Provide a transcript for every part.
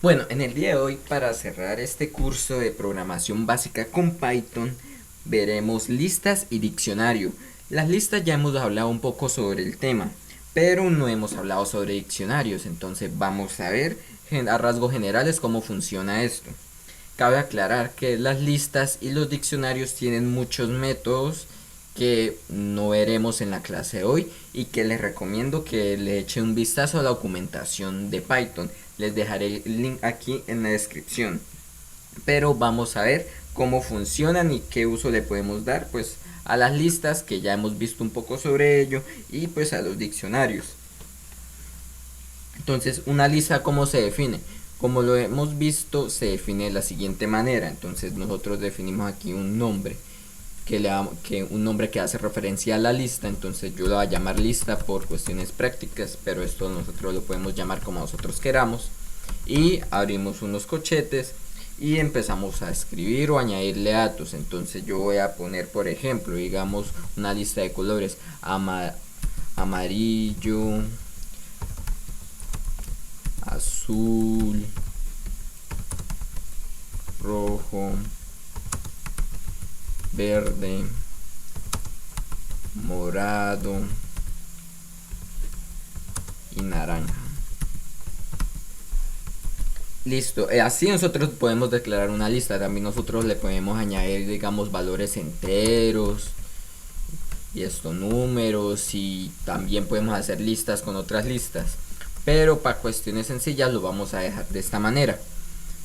Bueno, en el día de hoy, para cerrar este curso de programación básica con Python, veremos listas y diccionario. Las listas ya hemos hablado un poco sobre el tema, pero no hemos hablado sobre diccionarios, entonces vamos a ver a rasgos generales cómo funciona esto. Cabe aclarar que las listas y los diccionarios tienen muchos métodos que no veremos en la clase de hoy y que les recomiendo que le echen un vistazo a la documentación de Python. Les dejaré el link aquí en la descripción. Pero vamos a ver cómo funcionan y qué uso le podemos dar pues a las listas, que ya hemos visto un poco sobre ello, y pues a los diccionarios. Entonces, una lista, ¿cómo se define? Como lo hemos visto, se define de la siguiente manera. Entonces nosotros definimos aquí un nombre un nombre que hace referencia a la lista. Entonces yo lo voy a llamar lista por cuestiones prácticas, pero esto nosotros lo podemos llamar como nosotros queramos. Y abrimos unos corchetes y empezamos a escribir o añadirle datos. Entonces yo voy a poner, por ejemplo, digamos una lista de colores: amarillo, azul, rojo, verde, morado y naranja. Listo, así nosotros podemos declarar una lista. También nosotros le podemos añadir, digamos, valores enteros y estos números, y también podemos hacer listas con otras listas, pero para cuestiones sencillas lo vamos a dejar de esta manera.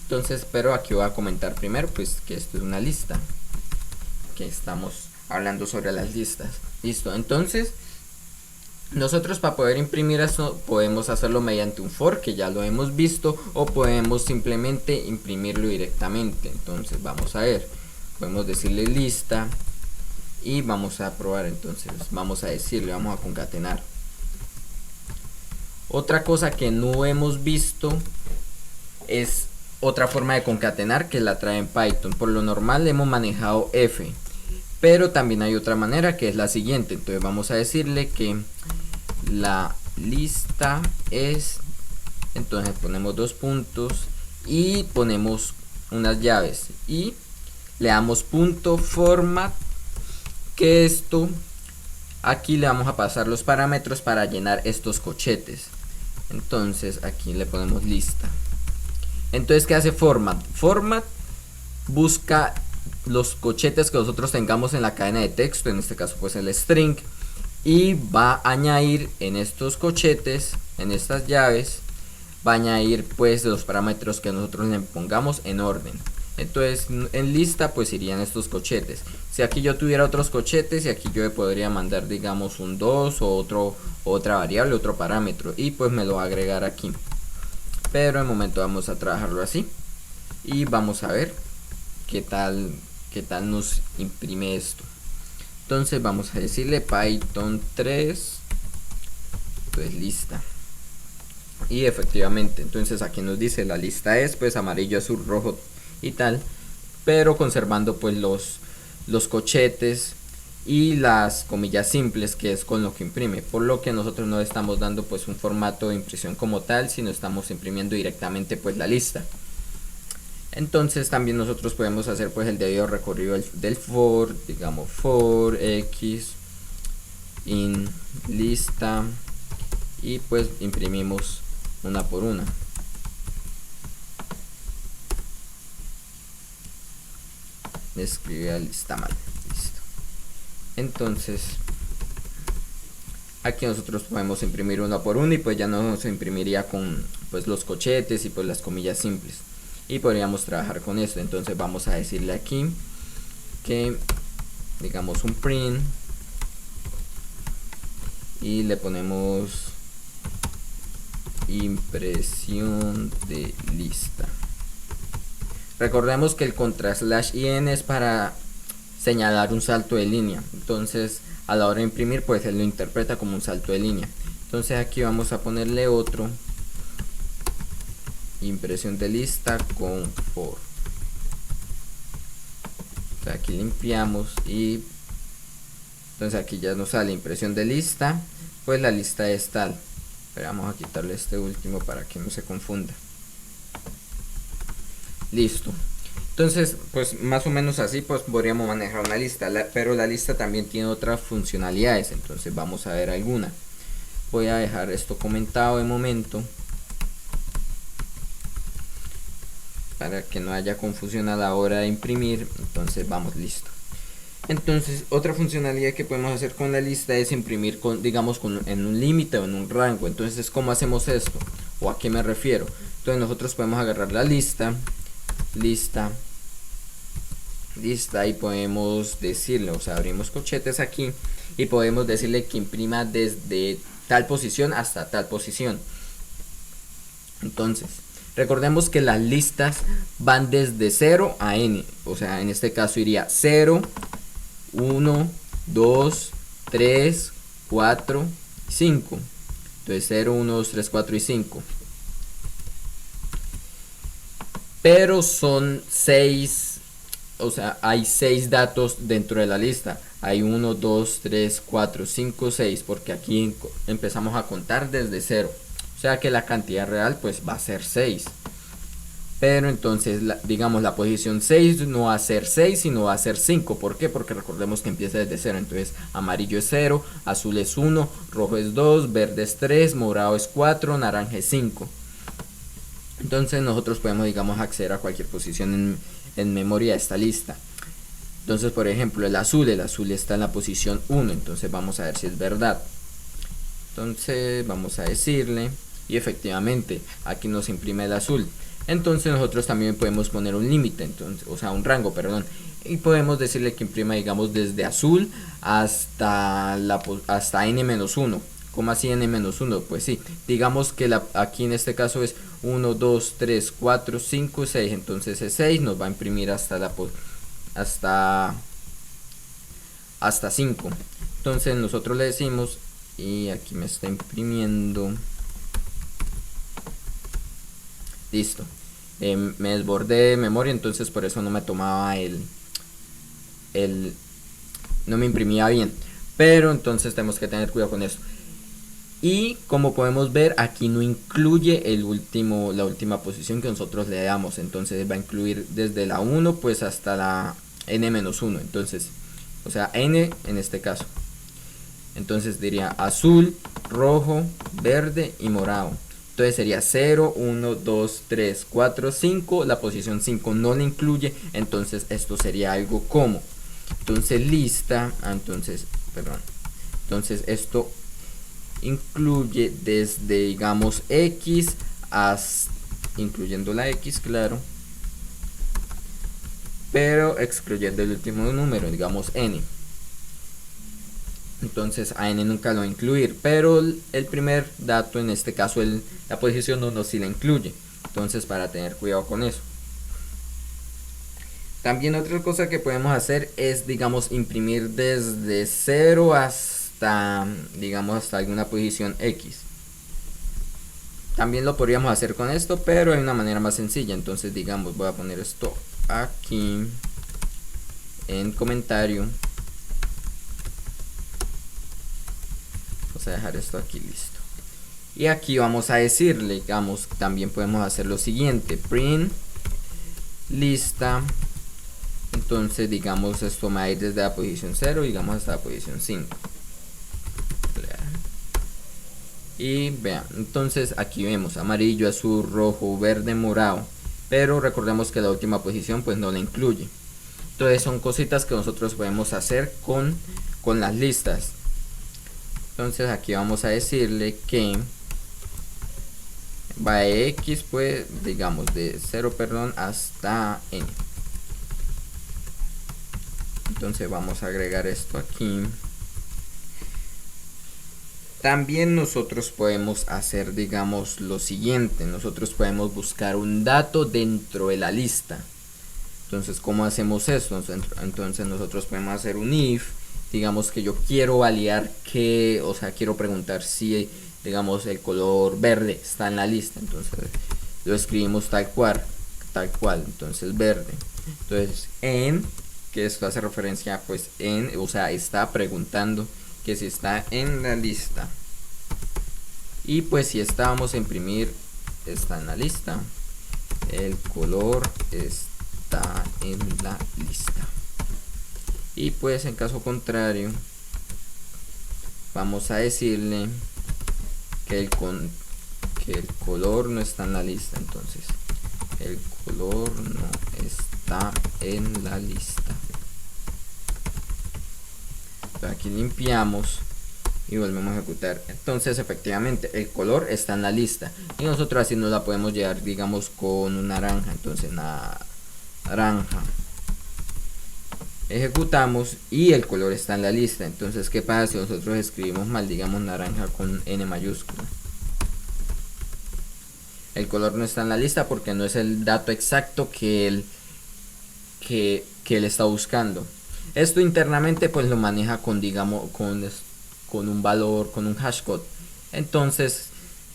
Entonces, pero aquí voy a comentar primero pues que esto es una lista, que estamos hablando sobre las listas. Listo, entonces nosotros, para poder imprimir esto, podemos hacerlo mediante un for, que ya lo hemos visto, o podemos simplemente imprimirlo directamente. Entonces vamos a ver, podemos decirle lista y vamos a probar. Entonces vamos a decirle, vamos a concatenar. Otra cosa que no hemos visto es otra forma de concatenar que la trae en Python. Por lo normal hemos manejado F, pero también hay otra manera, que es la siguiente. Entonces vamos a decirle que la lista es, entonces ponemos dos puntos y ponemos unas llaves y le damos punto format, que esto aquí le vamos a pasar los parámetros para llenar estos cochetes. Entonces aquí le ponemos lista. Entonces, ¿qué hace format? Format busca los cochetes que nosotros tengamos en la cadena de texto, en este caso pues el string, y va a añadir en estos cochetes, en estas llaves, va a añadir pues los parámetros que nosotros le pongamos en orden. Entonces en lista pues irían estos cochetes. Si aquí yo tuviera otros cochetes, y aquí yo podría mandar, digamos, un 2 o otra variable, otro parámetro, y pues me lo va a agregar aquí. Pero de momento vamos a trabajarlo así y vamos a ver qué tal nos imprime esto. Entonces vamos a decirle Python 3, pues lista, y efectivamente, entonces aquí nos dice la lista es pues amarillo, azul, rojo y tal, pero conservando pues los cochetes y las comillas simples, que es con lo que imprime, por lo que nosotros no estamos dando pues un formato de impresión como tal, sino estamos imprimiendo directamente pues la lista. Entonces también nosotros podemos hacer pues el debido recorrido del for, digamos for x in lista, y pues imprimimos una por una. Escribí la lista mal, listo. Entonces aquí nosotros podemos imprimir una por una, y pues ya no se imprimiría con pues los cochetes y pues las comillas simples, y podríamos trabajar con esto. Entonces vamos a decirle aquí que digamos un print y le ponemos impresión de lista. Recordemos que el contra slash in es para señalar un salto de línea, entonces a la hora de imprimir pues él lo interpreta como un salto de línea. Entonces aquí vamos a ponerle otro impresión de lista con for. O sea, aquí limpiamos y entonces aquí ya nos sale impresión de lista, pues la lista es tal. Pero vamos a quitarle este último para que no se confunda. Listo. Entonces, pues más o menos así pues podríamos manejar una lista, pero la lista también tiene otras funcionalidades, entonces vamos a ver alguna. Voy a dejar esto comentado de momento para que no haya confusión a la hora de imprimir. Entonces vamos, listo. Entonces otra funcionalidad que podemos hacer con la lista es imprimir con, digamos, en un límite o en un rango. Entonces, ¿cómo hacemos esto? ¿O a qué me refiero? Entonces nosotros podemos agarrar la lista y podemos decirle, o sea, abrimos corchetes aquí y podemos decirle que imprima desde tal posición hasta tal posición. Entonces, recordemos que las listas van desde 0 a n, o sea, en este caso iría 0, 1, 2, 3, 4, 5. Entonces 0, 1, 2, 3, 4 y 5. Pero son 6, o sea, hay 6 datos dentro de la lista. Hay 1, 2, 3, 4, 5, 6, porque aquí empezamos a contar desde 0. O sea que la cantidad real pues va a ser 6. Pero entonces, digamos, la posición 6 no va a ser 6, sino va a ser 5. ¿Por qué? Porque recordemos que empieza desde 0. Entonces, amarillo es 0, azul es 1, rojo es 2, verde es 3, morado es 4, naranja es 5. Entonces, nosotros podemos, digamos, acceder a cualquier posición en memoria de esta lista. Entonces, por ejemplo, el azul está en la posición 1. Entonces, vamos a ver si es verdad. Entonces, vamos a decirle, y efectivamente, aquí nos imprime el azul. Entonces nosotros también podemos poner un límite, entonces, o sea, un rango, perdón, y podemos decirle que imprima, digamos, desde azul hasta n-1. ¿Cómo así n-1? Pues sí, digamos que aquí en este caso es 1, 2, 3, 4, 5, 6. Entonces ese 6 nos va a imprimir hasta 5. Entonces nosotros le decimos, y aquí me está imprimiendo. Listo. Me desbordé de memoria, entonces por eso no me tomaba no me imprimía bien. Pero entonces tenemos que tener cuidado con eso. Y como podemos ver, aquí no incluye la última posición que nosotros le damos. Entonces va a incluir desde la 1 pues hasta la n-1. Entonces, o sea, n en este caso. Entonces diría azul, rojo, verde y morado. Entonces sería 0, 1, 2, 3, 4, 5. La posición 5 no le incluye. Entonces esto sería algo como. Entonces lista. Entonces esto incluye desde, digamos, X hasta, incluyendo la X, claro. Pero excluyendo el último número, digamos N. Entonces a n nunca lo va a incluir, pero el primer dato, en este caso la posición 1, sí la incluye. Entonces, para tener cuidado con eso. También otra cosa que podemos hacer es, digamos, imprimir desde 0 hasta, digamos, hasta alguna posición X. También lo podríamos hacer con esto, pero hay una manera más sencilla. Entonces, digamos, voy a poner esto aquí en comentario. Vamos a dejar esto aquí, listo. Y aquí vamos a decirle, digamos, también podemos hacer lo siguiente: print lista. Entonces, digamos, esto me va a ir desde la posición 0, digamos, hasta la posición 5. Y vean, entonces aquí vemos amarillo, azul, rojo, verde, morado. Pero recordemos que la última posición pues no la incluye. Entonces son cositas que nosotros podemos hacer con las listas. Entonces aquí vamos a decirle que va de X, pues digamos de 0, perdón, hasta N. Entonces vamos a agregar esto aquí. También nosotros podemos hacer, digamos, lo siguiente. Nosotros podemos buscar un dato dentro de la lista. Entonces, ¿cómo hacemos esto? Entonces nosotros podemos hacer un if. Digamos que yo quiero validar que, o sea, quiero preguntar si, digamos, el color verde está en la lista. Entonces lo escribimos tal cual. Entonces verde. Entonces en, que esto hace referencia pues en, o sea, está preguntando que si está en la lista. Y pues si está, vamos a imprimir está en la lista. el color está en la lista. Y pues en caso contrario vamos a decirle que el color no está en la lista. Entonces el color no está en la lista. Aquí limpiamos y volvemos a ejecutar. Entonces efectivamente el color está en la lista y nosotros así nos la podemos llevar, digamos, con un naranja. Entonces naranja, ejecutamos y el color está en la lista. Entonces qué pasa si nosotros escribimos mal, digamos naranja con N mayúscula? El color no está en la lista porque no es el dato exacto que él está buscando. Esto internamente pues lo maneja con, digamos, con un valor, con un hashcode. Entonces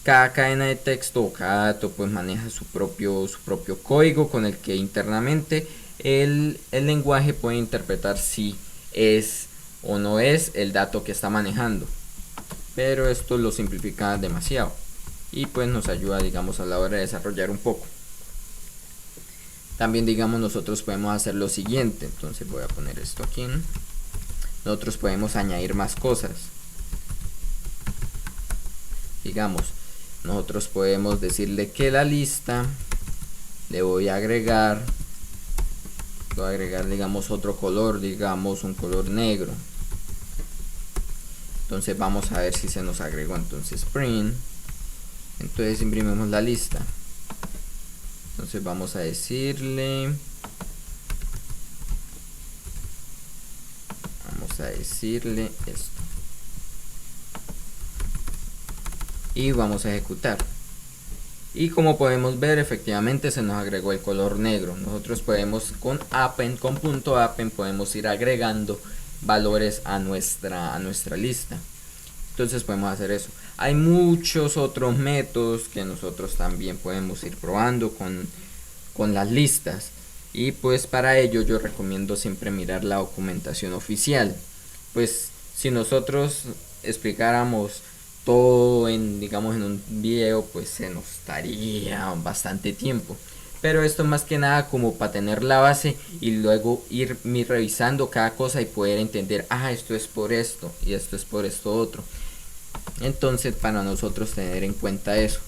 cada cadena de texto o cada dato pues maneja su propio código con el que internamente el lenguaje puede interpretar si es o no es el dato que está manejando. Pero esto lo simplifica demasiado y pues nos ayuda, digamos, a la hora de desarrollar un poco. También, digamos, nosotros podemos hacer lo siguiente. Entonces voy a poner esto aquí. Nosotros podemos añadir más cosas. Digamos, nosotros podemos decirle que la lista le voy a agregar digamos otro color, digamos un color negro. Entonces vamos a ver si se nos agregó. Entonces print, entonces imprimimos la lista. Entonces vamos a decirle esto y vamos a ejecutar. Y como podemos ver, efectivamente se nos agregó el color negro. Nosotros podemos con append, con punto append, podemos ir agregando valores a nuestra lista. Entonces podemos hacer eso. Hay muchos otros métodos que nosotros también podemos ir probando con las listas. Y pues para ello yo recomiendo siempre mirar la documentación oficial. Pues si nosotros explicáramos todo digamos en un video, pues se nos daría bastante tiempo. Pero esto más que nada como para tener la base y luego ir revisando cada cosa y poder entender, esto es por esto y esto es por esto otro. Entonces para nosotros tener en cuenta eso,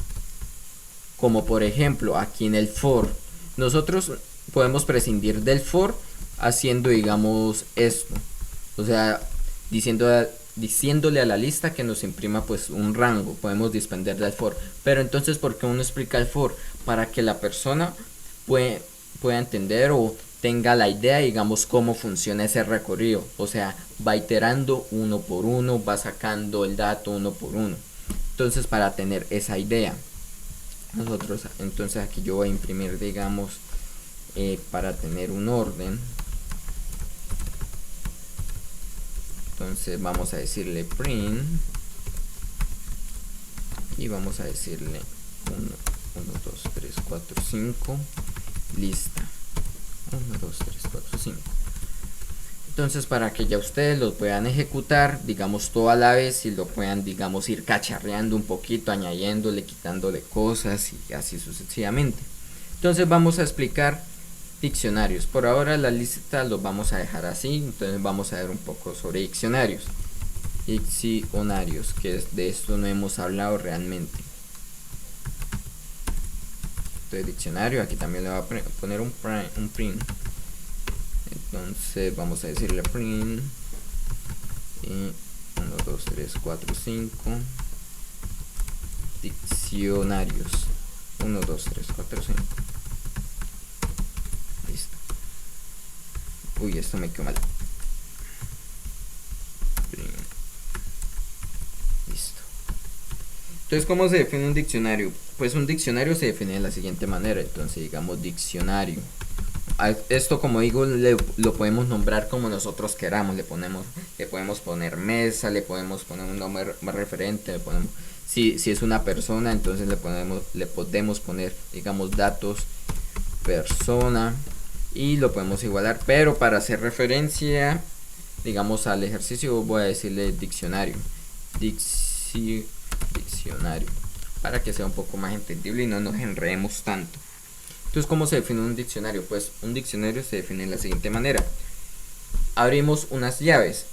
como por ejemplo aquí en el for, nosotros podemos prescindir del for haciendo, digamos, esto, o sea, diciéndole a la lista que nos imprima pues un rango. Podemos depender del for, pero entonces ¿por qué uno explica el for? Para que la persona pueda entender o tenga la idea, digamos, cómo funciona ese recorrido. O sea, va iterando uno por uno, va sacando el dato uno por uno. Entonces para tener esa idea, nosotros, entonces aquí yo voy a imprimir, digamos, para tener un orden. Entonces vamos a decirle print y vamos a decirle 1, 2, 3, 4, 5 lista 1, 2, 3, 4, 5. Entonces para que ya ustedes lo puedan ejecutar, digamos, todo a la vez y lo puedan, digamos, ir cacharreando un poquito, añadiéndole, quitándole cosas y así sucesivamente. Entonces vamos a explicar diccionarios. Por ahora la lista los vamos a dejar así. Entonces vamos a ver un poco sobre diccionarios, que de esto no hemos hablado realmente. Entonces diccionario, aquí también le voy a poner un print. Entonces vamos a decirle print y 1, 2, 3, 4, 5 diccionarios 1, 2, 3, 4, 5. Listo. Uy, esto me quedó mal. Listo. Entonces, ¿cómo se define un diccionario? Pues un diccionario se define de la siguiente manera. Entonces, digamos diccionario. Esto, como digo, lo podemos nombrar como nosotros queramos. Le podemos poner mesa, le podemos poner un nombre referente, le ponemos, si es una persona, entonces le podemos poner, digamos, datos persona y lo podemos igualar. Pero para hacer referencia, digamos, al ejercicio, voy a decirle diccionario. Diccionario, para que sea un poco más entendible y no nos enredemos tanto. Entonces, ¿cómo se define un diccionario? Pues un diccionario se define de la siguiente manera. Abrimos unas llaves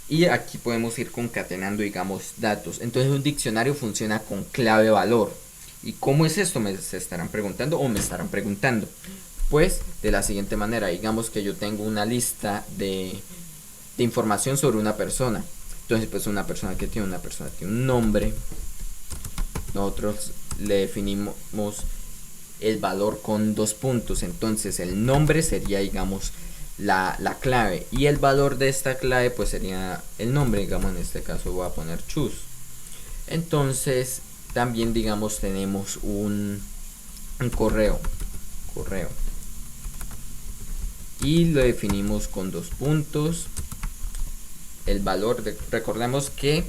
y aquí podemos ir concatenando, digamos, datos. Entonces un diccionario funciona con clave valor. ¿Y cómo es esto? Se estarán preguntando o me estarán preguntando. Pues de la siguiente manera, digamos que yo tengo una lista de información sobre una persona. Entonces pues una persona que tiene un nombre. Nosotros le definimos el valor con 2 puntos. Entonces el nombre sería, digamos, la clave, y el valor de esta clave pues sería el nombre. Digamos, en este caso voy a poner Chus. Entonces también, digamos, tenemos un correo y lo definimos con 2 puntos. El valor recordemos que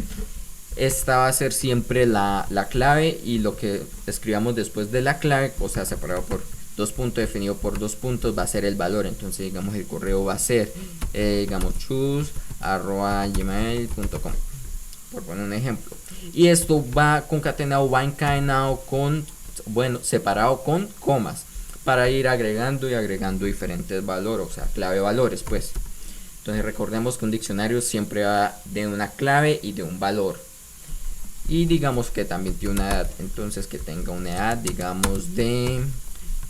esta va a ser siempre la clave, y lo que escribamos después de la clave, o sea, separado por 2 puntos, definido por 2 puntos, va a ser el valor. Entonces, digamos, el correo va a ser, digamos, chus@gmail.com, por poner un ejemplo. Y esto va concatenado, va encadenado con, bueno, separado con comas, para ir agregando y agregando diferentes valores, o sea, clave valores, pues. Entonces recordemos que un diccionario siempre va de una clave y de un valor. Y digamos que también tiene una edad, entonces que tenga una edad, digamos, de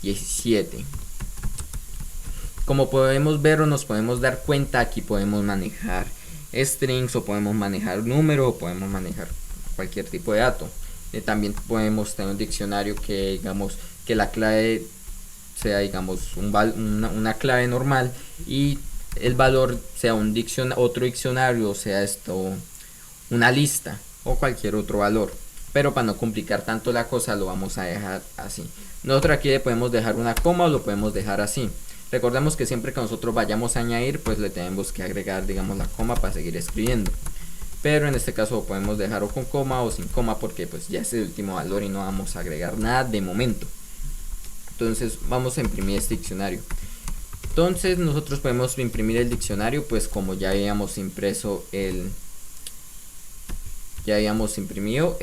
17. Como podemos ver o nos podemos dar cuenta, aquí podemos manejar strings, o podemos manejar número, o podemos manejar cualquier tipo de dato. También podemos tener un diccionario que, digamos, que la clave sea, digamos, una clave normal, y el valor sea otro diccionario, o sea esto, una lista o cualquier otro valor. Pero para no complicar tanto la cosa, lo vamos a dejar así. Nosotros aquí le podemos dejar una coma o lo podemos dejar así. Recordemos que siempre que nosotros vayamos a añadir, pues le tenemos que agregar, digamos, la coma para seguir escribiendo. Pero en este caso lo podemos dejar o con coma o sin coma, porque pues ya es el último valor y no vamos a agregar nada de momento. Entonces vamos a imprimir este diccionario. Entonces nosotros podemos imprimir el diccionario, pues como ya habíamos impreso imprimido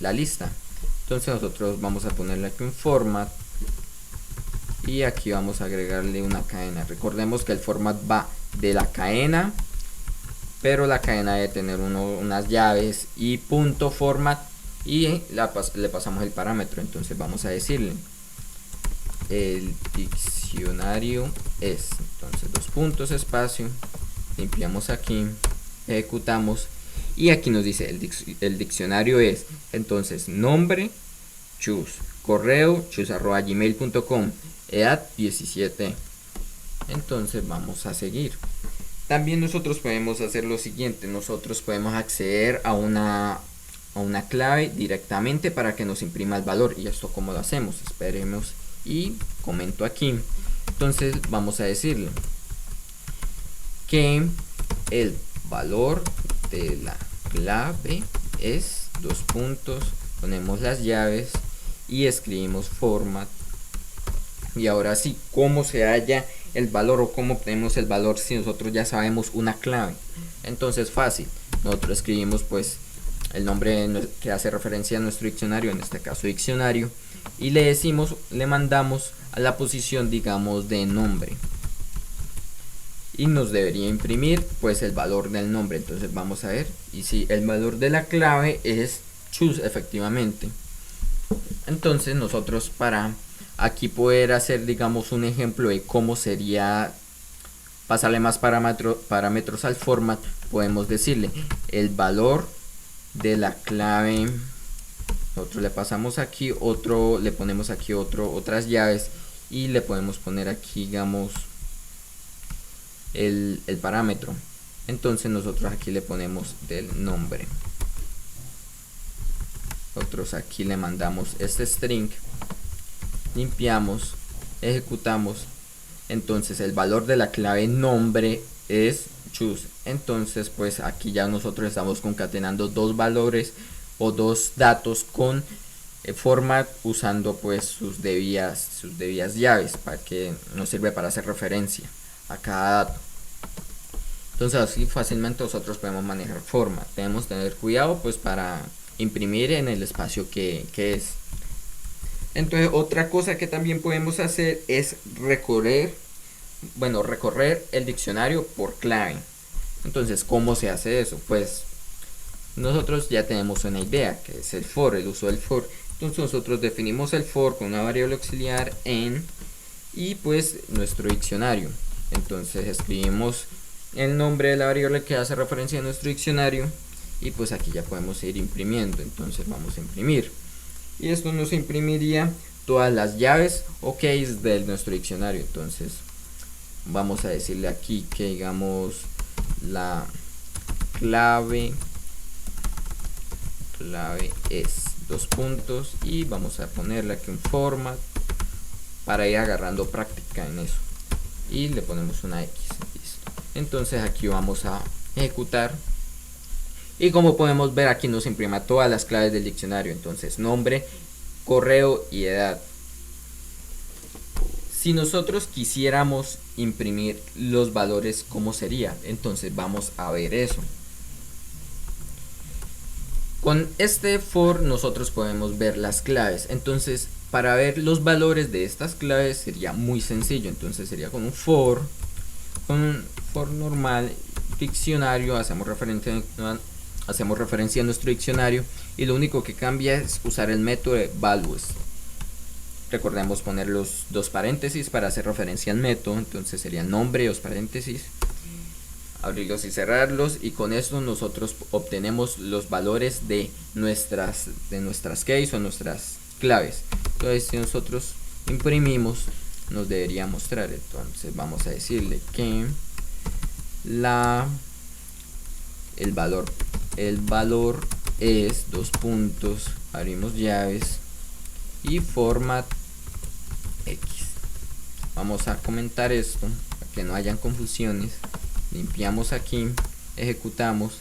la lista. Entonces nosotros vamos a ponerle aquí un format, y aquí vamos a agregarle una cadena. Recordemos que el format va de la cadena, pero la cadena debe tener unas llaves, y punto format, y le pasamos el parámetro. Entonces vamos a decirle el diccionario es, entonces 2 puntos, espacio, limpiamos aquí, ejecutamos, y aquí nos dice el diccionario es, entonces, nombre Chus, correo chus@gmail.com, edad 17. Entonces vamos a seguir. También nosotros podemos hacer lo siguiente. Nosotros podemos acceder a una clave directamente para que nos imprima el valor. Y esto, ¿cómo lo hacemos? Esperemos y comento aquí. Entonces vamos a decirle que el valor de la clave es 2 puntos, ponemos las llaves y escribimos format. Y ahora sí, ¿cómo se halla el valor o cómo obtenemos el valor si nosotros ya sabemos una clave? Entonces, fácil, nosotros escribimos pues el nombre que hace referencia a nuestro diccionario, en este caso diccionario, y le mandamos a la posición, digamos, de nombre, y nos debería imprimir pues el valor del nombre. Entonces vamos a ver, y si el valor de la clave es chus, efectivamente. Entonces nosotros, para aquí poder hacer, digamos, un ejemplo de cómo sería pasarle más parámetros al format, podemos decirle el valor de la clave. Nosotros le pasamos aquí le ponemos aquí otras llaves, y le podemos poner aquí, digamos, el parámetro. Entonces nosotros aquí le ponemos del nombre. Nosotros aquí le mandamos este string, limpiamos, ejecutamos. Entonces el valor de la clave nombre es chus. Entonces pues aquí ya nosotros estamos concatenando 2 valores o 2 datos con format, usando pues sus debidas llaves, para que nos sirve para hacer referencia a cada dato. Entonces así fácilmente nosotros podemos manejar format. Debemos tener cuidado pues para imprimir en el espacio que es. Entonces otra cosa que también podemos hacer es recorrer el diccionario por clave. Entonces, ¿cómo se hace eso? Pues nosotros ya tenemos una idea, que es el for, el uso del for. Entonces nosotros definimos el for con una variable auxiliar en y pues nuestro diccionario. Entonces escribimos el nombre de la variable que hace referencia a nuestro diccionario y pues aquí ya podemos ir imprimiendo. Entonces vamos a imprimir y esto nos imprimiría todas las llaves o keys de nuestro diccionario. Entonces vamos a decirle aquí que digamos la clave es dos puntos y vamos a ponerle aquí un format para ir agarrando práctica en eso y le ponemos una X. Listo. Entonces aquí vamos a ejecutar y como podemos ver aquí nos imprima todas las claves del diccionario. Entonces nombre, correo y edad. Si nosotros quisiéramos imprimir los valores, ¿cómo sería? Entonces vamos a ver eso. Con este for nosotros podemos ver las claves. Entonces para ver los valores de estas claves sería muy sencillo. Entonces sería con un for normal, diccionario, hacemos referencia a nuestro diccionario y lo único que cambia es usar el método de values. Recordemos poner los dos paréntesis para hacer referencia al método. Entonces sería nombre, dos paréntesis, abrirlos y cerrarlos, y con esto nosotros obtenemos los valores de nuestras keys o nuestras claves. Entonces si nosotros imprimimos nos debería mostrar. Entonces vamos a decirle que el valor es dos puntos, abrimos llaves y format X. Vamos a comentar esto para que no hayan confusiones. Limpiamos aquí, ejecutamos.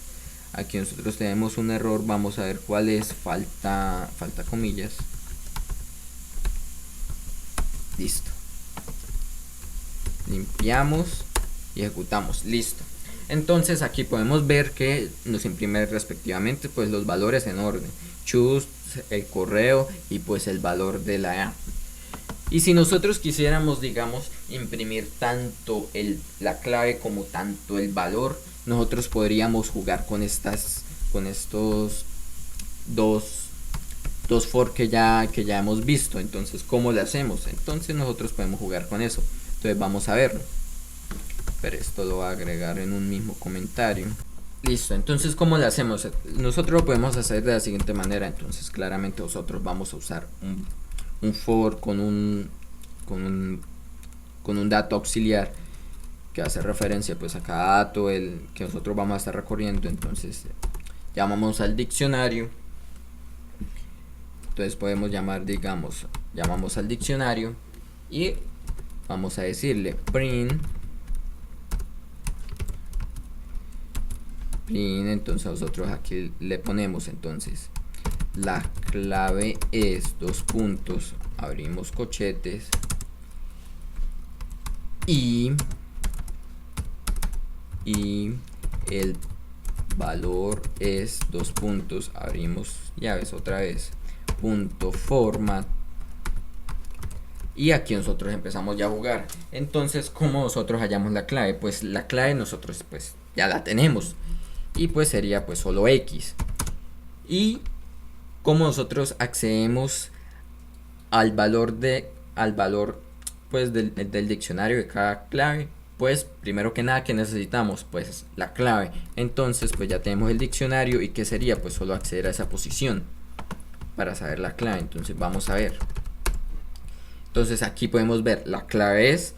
Aquí nosotros tenemos un error, vamos a ver cuál es. Falta comillas. Listo. Limpiamos y ejecutamos. Listo. Entonces aquí podemos ver que nos imprime respectivamente pues los valores en orden. Choose, el correo y pues el valor de la A. Y si nosotros quisiéramos, digamos, imprimir tanto la clave como tanto el valor, nosotros podríamos jugar con estos dos for que ya hemos visto. Entonces, ¿cómo lo hacemos? Entonces nosotros podemos jugar con eso. Entonces vamos a verlo. Pero esto lo voy a agregar en un mismo comentario. Listo, entonces ¿cómo lo hacemos? Nosotros lo podemos hacer de la siguiente manera. Entonces claramente nosotros vamos a usar un for con un dato auxiliar que hace referencia pues a cada dato que nosotros vamos a estar recorriendo. Entonces llamamos al diccionario. Entonces podemos llamamos al diccionario y vamos a decirle print. Entonces nosotros aquí le ponemos entonces la clave es dos puntos, abrimos corchetes y el valor es dos puntos, abrimos llaves otra vez, punto format, y aquí nosotros empezamos ya a jugar. Entonces, ¿cómo nosotros hallamos la clave? Pues la clave nosotros pues ya la tenemos y pues sería pues solo X. Y como nosotros accedemos al valor pues del diccionario de cada clave, pues primero que nada que necesitamos pues la clave. Entonces pues ya tenemos el diccionario y que sería pues solo acceder a esa posición para saber la clave. Entonces vamos a ver. Entonces aquí podemos ver la clave es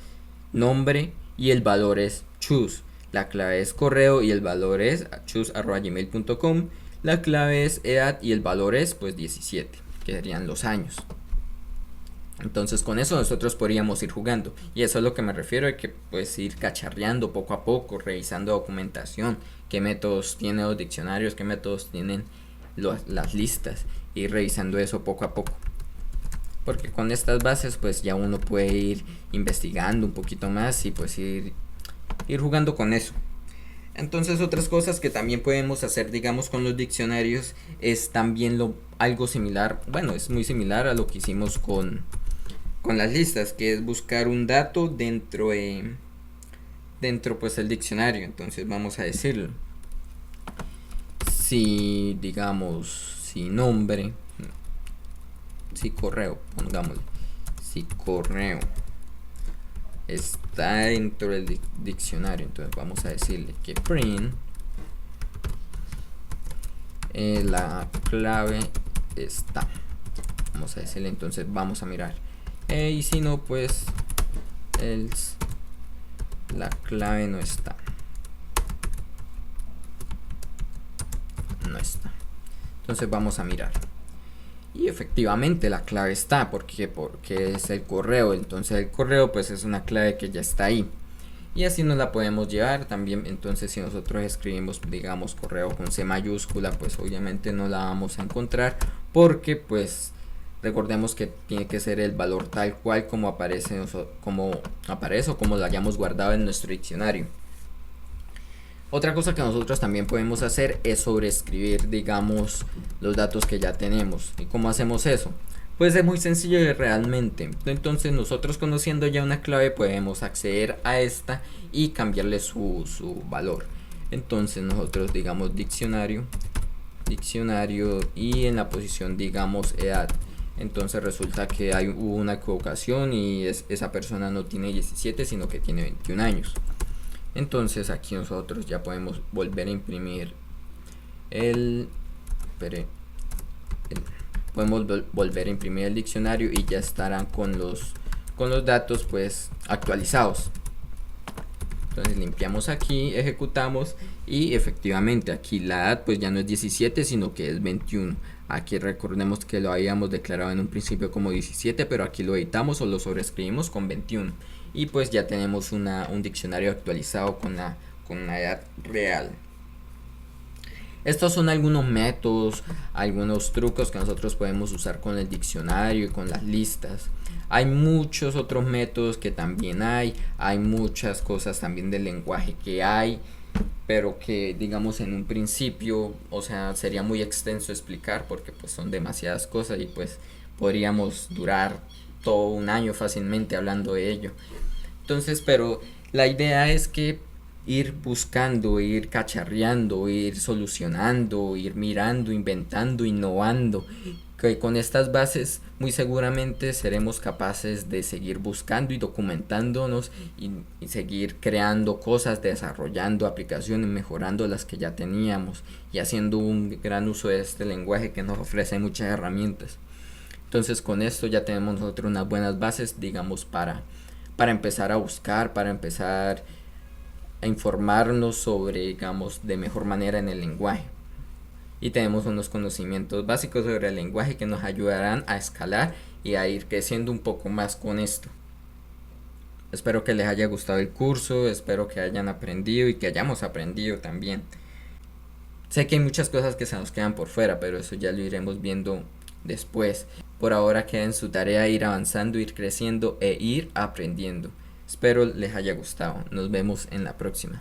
nombre y el valor es choose. La clave es correo y el valor es choose@gmail.com. La clave es edad y el valor es pues 17, que serían los años. Entonces con eso nosotros podríamos ir jugando, y eso es lo que me refiero de que pues ir cacharreando poco a poco, revisando documentación, qué métodos tienen los diccionarios, qué métodos tienen las listas, ir revisando eso poco a poco, porque con estas bases pues ya uno puede ir investigando un poquito más y pues ir jugando con eso. Entonces otras cosas que también podemos hacer, digamos, con los diccionarios es también algo similar, bueno, es muy similar a lo que hicimos con las listas, que es buscar un dato dentro pues el diccionario. Entonces vamos a decirlo. Si digamos, si nombre, si correo, pongámosle, si correo está dentro del diccionario, entonces vamos a decirle que print la clave está. Vamos a decirle, entonces vamos a mirar. Y si no, pues else la clave no está. No está. Entonces vamos a mirar. Y efectivamente la clave está. Porque es el correo. Entonces el correo pues es una clave que ya está ahí. Y así nos la podemos llevar también. Entonces si nosotros escribimos, digamos, correo con C mayúscula, pues obviamente no la vamos a encontrar. Porque pues recordemos que tiene que ser el valor tal cual como aparece o como lo hayamos guardado en nuestro diccionario. Otra cosa que nosotros también podemos hacer es sobreescribir, digamos, los datos que ya tenemos. ¿Y cómo hacemos eso? Pues es muy sencillo realmente. Entonces nosotros, conociendo ya una clave, podemos acceder a esta y cambiarle su valor. Entonces nosotros digamos diccionario y en la posición digamos edad. Entonces resulta que hubo una equivocación y esa persona no tiene 17 sino que tiene 21 años. Entonces aquí nosotros ya podemos volver a imprimir podemos volver a imprimir el diccionario y ya estarán con los datos pues actualizados. Entonces limpiamos aquí, ejecutamos y efectivamente aquí la edad pues ya no es 17 sino que es 21. Aquí recordemos que lo habíamos declarado en un principio como 17, pero aquí lo editamos o lo sobreescribimos con 21. Y pues ya tenemos un diccionario actualizado con la edad real. Estos son algunos métodos, algunos trucos que nosotros podemos usar con el diccionario y con las listas. Hay muchos otros métodos que también hay muchas cosas también del lenguaje que hay, pero que digamos en un principio, o sea, sería muy extenso explicar porque pues son demasiadas cosas y pues podríamos durar todo un año fácilmente hablando de ello. Entonces, pero la idea es que ir buscando, ir cacharreando, ir solucionando, ir mirando, inventando, innovando, que con estas bases muy seguramente seremos capaces de seguir buscando y documentándonos y seguir creando cosas, desarrollando aplicaciones, mejorando las que ya teníamos y haciendo un gran uso de este lenguaje que nos ofrece muchas herramientas. Entonces con esto ya tenemos nosotros unas buenas bases, digamos, para empezar a buscar, para empezar a informarnos sobre, digamos, de mejor manera en el lenguaje. Y tenemos unos conocimientos básicos sobre el lenguaje que nos ayudarán a escalar y a ir creciendo un poco más con esto. Espero que les haya gustado el curso, espero que hayan aprendido y que hayamos aprendido también. Sé que hay muchas cosas que se nos quedan por fuera, pero eso ya lo iremos viendo después. Por ahora queda en su tarea ir avanzando, ir creciendo e ir aprendiendo. Espero les haya gustado. Nos vemos en la próxima.